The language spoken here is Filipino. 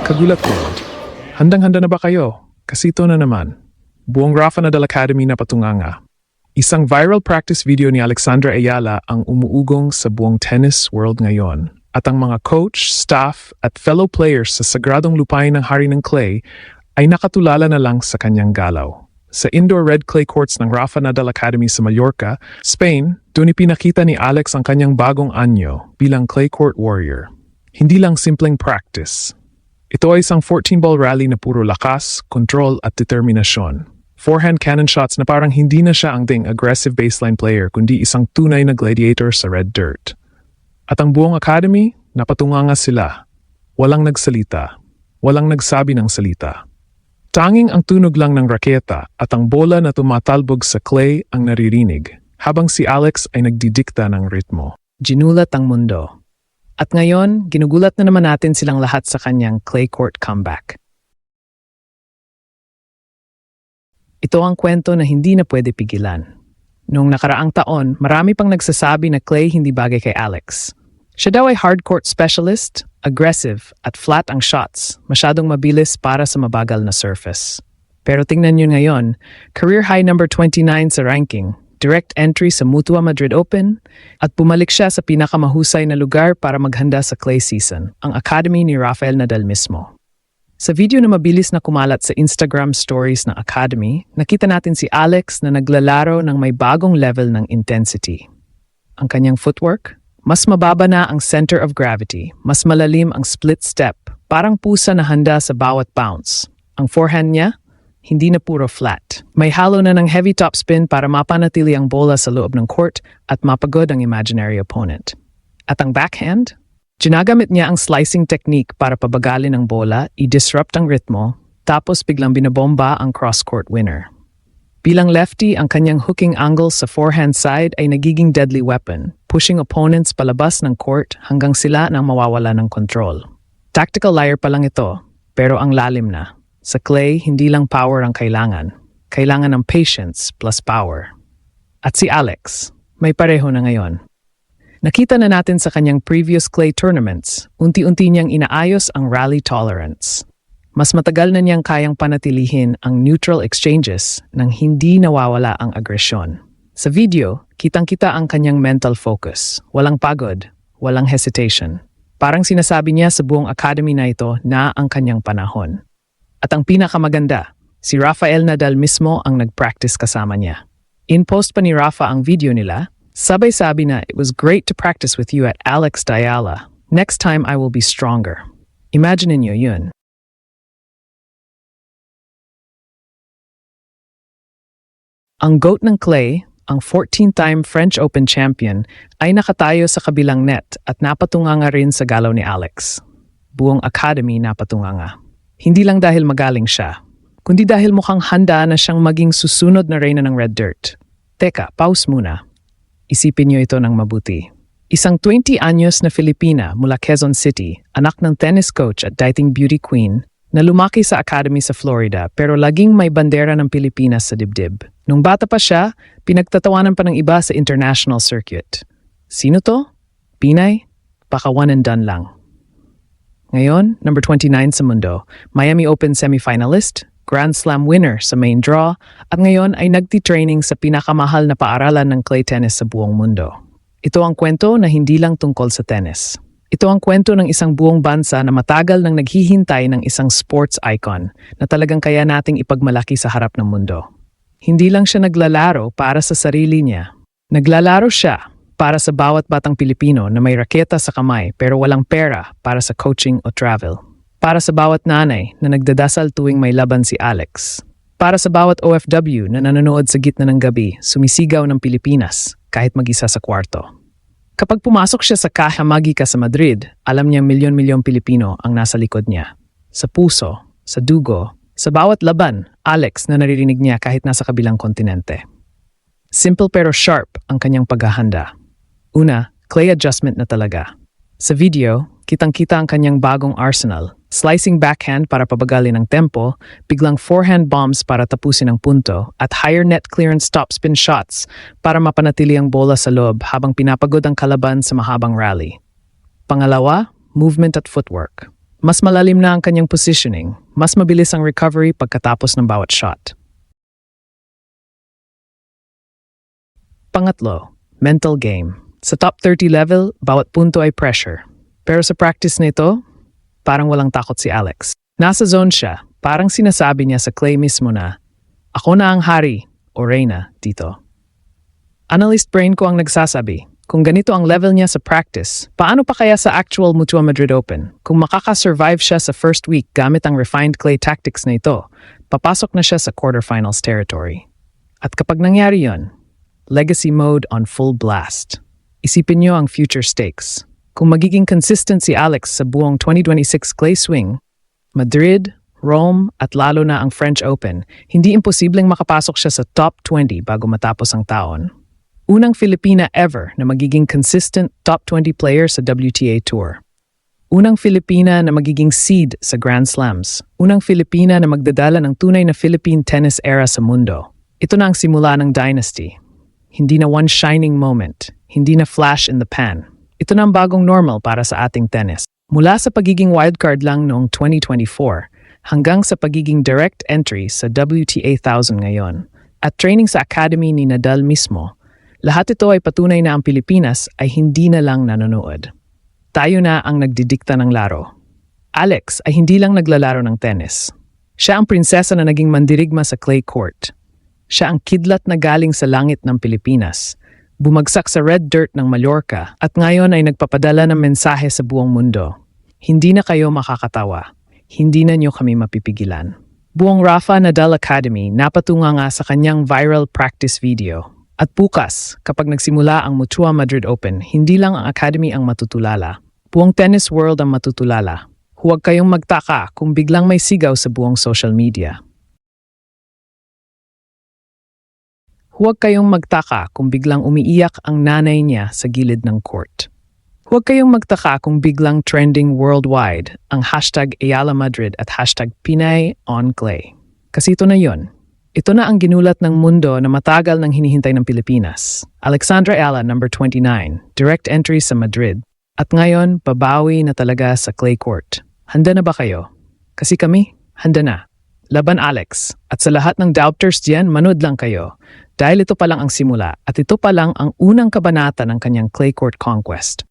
Kagulat ko. Handang-handa na ba kayo? Kasi ito na naman. Buong Rafa Nadal Academy na patunganga. Isang viral practice video ni Alexandra Ayala ang umuugong sa buong tennis world ngayon. At ang mga coach, staff at fellow players sa sagradong lupain ng Hari ng Clay ay nakatulala na lang sa kanyang galaw. Sa indoor red clay courts ng Rafa Nadal Academy sa Mallorca, Spain, doon ipinakita ni Alex ang kanyang bagong anyo bilang clay court warrior. Hindi lang simpleng practice. Ito ay isang 14-ball rally na puro lakas, control at determinasyon. Forehand cannon shots na parang hindi na siya ang ding aggressive baseline player kundi isang tunay na gladiator sa red dirt. At ang buong academy, napatunganga sila. Walang nagsalita. Walang nagsabi ng salita. Tanging ang tunog lang ng raketa at ang bola na tumatalbog sa clay ang naririnig, habang si Alex ay nagdidikta ng ritmo. Ginulat ang mundo. At ngayon, ginugulat na naman natin silang lahat sa kanyang clay court comeback. Ito ang kwento na hindi na pwede pigilan. Noong nakaraang taon, marami pang nagsasabi na clay hindi bagay kay Alex. Siya daw ay hard court specialist, aggressive at flat ang shots, masyadong mabilis para sa mabagal na surface. Pero tingnan nyo ngayon, career high number 29 sa ranking, direct entry sa Mutua Madrid Open, at bumalik siya sa pinakamahusay na lugar para maghanda sa clay season, ang academy ni Rafael Nadal mismo. Sa video na mabilis na kumalat sa Instagram stories ng academy, nakita natin si Alex na naglalaro ng may bagong level ng intensity. Ang kanyang footwork, mas mababa na ang center of gravity, mas malalim ang split step, parang pusa na handa sa bawat bounce. Ang forehand niya, hindi na puro flat. May halo na ng heavy topspin para mapanatili ang bola sa loob ng court at mapagod ang imaginary opponent. At ang backhand, ginagamit niya ang slicing technique para pabagalin ang bola, i-disrupt ang ritmo, tapos biglang binabomba ang cross-court winner. Bilang lefty, ang kanyang hooking angle sa forehand side ay nagiging deadly weapon, pushing opponents palabas ng court hanggang sila nang mawawala ng control. Tactical liar pa lang ito, pero ang lalim na. Sa clay, hindi lang power ang kailangan. Kailangan ng patience plus power. At si Alex, may pareho na ngayon. Nakita na natin sa kanyang previous clay tournaments, unti-unti niyang inaayos ang rally tolerance. Mas matagal na niyang kayang panatilihin ang neutral exchanges nang hindi nawawala ang agresyon. Sa video, kitang-kita ang kanyang mental focus. Walang pagod, walang hesitation. Parang sinasabi niya sa buong academy na ito na ang kanyang panahon. At ang pinakamaganda, si Rafael Nadal mismo ang nag-practice kasama niya. In-post pa ni Rafa ang video nila, sabay-sabi na, "It was great to practice with you at Alex Ayala. Next time I will be stronger." Imagine niyo yun. Ang GOAT ng clay, ang 14-time French Open champion, ay nakatayo sa kabilang net at napatunganga rin sa galaw ni Alex. Buong academy napatunganga. Hindi lang dahil magaling siya, kundi dahil mukhang handa na siyang maging susunod na reyna ng red dirt. Teka, pause muna. Isipin niyo ito ng mabuti. Isang 20 anyos na Filipina mula Quezon City, anak ng tennis coach at dating beauty queen, na lumaki sa academy sa Florida pero laging may bandera ng Pilipinas sa dibdib. Nung bata pa siya, pinagtatawanan pa ng iba sa international circuit. Sino to? Pinay? Baka one and done lang. Ngayon, number 29 sa mundo, Miami Open semifinalist, Grand Slam winner sa main draw, at ngayon ay nagti-training sa pinakamahal na paaralan ng clay tennis sa buong mundo. Ito ang kwento na hindi lang tungkol sa tennis. Ito ang kwento ng isang buong bansa na matagal nang naghihintay ng isang sports icon na talagang kaya nating ipagmalaki sa harap ng mundo. Hindi lang siya naglalaro para sa sarili niya. Naglalaro siya para sa bawat batang Pilipino na may raketa sa kamay pero walang pera para sa coaching o travel. Para sa bawat nanay na nagdadasal tuwing may laban si Alex. Para sa bawat OFW na nanonood sa gitna ng gabi, sumisigaw ng Pilipinas kahit mag-isa sa kwarto. Kapag pumasok siya sa Caja Magica sa Madrid, alam niyang milyon-milyong Pilipino ang nasa likod niya. Sa puso, sa dugo, sa bawat laban, Alex na naririnig niya kahit nasa kabilang kontinente. Simple pero sharp ang kanyang paghahanda. Una, clay adjustment na talaga. Sa video, kitang-kita ang kanyang bagong arsenal. Slicing backhand para pabagalin ang tempo, biglang forehand bombs para tapusin ang punto, at higher net clearance topspin shots para mapanatili ang bola sa loob habang pinapagod ang kalaban sa mahabang rally. Pangalawa, movement at footwork. Mas malalim na ang kanyang positioning, mas mabilis ang recovery pagkatapos ng bawat shot. Pangatlo, mental game. Sa top 30 level, bawat punto ay pressure. Pero sa practice nito, parang walang takot si Alex. Nasa zone siya, parang sinasabi niya sa clay mismo na, "Ako na ang hari o reyna dito." Analyst brain ko ang nagsasabi, kung ganito ang level niya sa practice, paano pa kaya sa actual Mutua Madrid Open? Kung makakasurvive siya sa first week gamit ang refined clay tactics na ito, papasok na siya sa quarterfinals territory. At kapag nangyari yon, legacy mode on full blast. Isipin niyo ang future stakes. Kung magiging consistent si Alex sa buong 2026 clay swing, Madrid, Rome at lalo na ang French Open, hindi imposibleng makapasok siya sa top 20 bago matapos ang taon. Unang Filipina ever na magiging consistent top 20 player sa WTA Tour. Unang Filipina na magiging seed sa Grand Slams. Unang Filipina na magdadala ng tunay na Philippine tennis era sa mundo. Ito na ang simula ng dynasty. Hindi na one shining moment. Hindi na flash in the pan. Ito na ang bagong normal para sa ating tennis. Mula sa pagiging wildcard lang noong 2024 hanggang sa pagiging direct entry sa WTA 1000 ngayon at training sa academy ni Nadal mismo, lahat ito ay patunay na ang Pilipinas ay hindi na lang nanonood. Tayo na ang nagdidikta ng laro. Alex ay hindi lang naglalaro ng tennis. Siya ang prinsesa na naging mandirigma sa clay court. Siya ang kidlat na galing sa langit ng Pilipinas, bumagsak sa red dirt ng Mallorca at ngayon ay nagpapadala ng mensahe sa buong mundo. Hindi na kayo makakatawa. Hindi na niyo kami mapipigilan. Buong Rafa Nadal Academy napatunga nga sa kanyang viral practice video. At bukas, kapag nagsimula ang Mutua Madrid Open, hindi lang ang Academy ang matutulala. Buong tennis world ang matutulala. Huwag kayong magtaka kung biglang may sigaw sa buong social media. Huwag kayong magtaka kung biglang umiiyak ang nanay niya sa gilid ng court. Huwag kayong magtaka kung biglang trending worldwide ang hashtag Ayala Madrid at hashtag Pinay on Clay. Kasi ito na yon. Ito na ang ginulat ng mundo na matagal nang hinihintay ng Pilipinas. Alexandra Ayala, number 29, direct entry sa Madrid. At ngayon, babawi na talaga sa clay court. Handa na ba kayo? Kasi kami, handa na. Laban Alex. At sa lahat ng doubters diyan, manood lang kayo. Dahil ito pa lang ang simula at ito pa lang ang unang kabanata ng kanyang clay court conquest.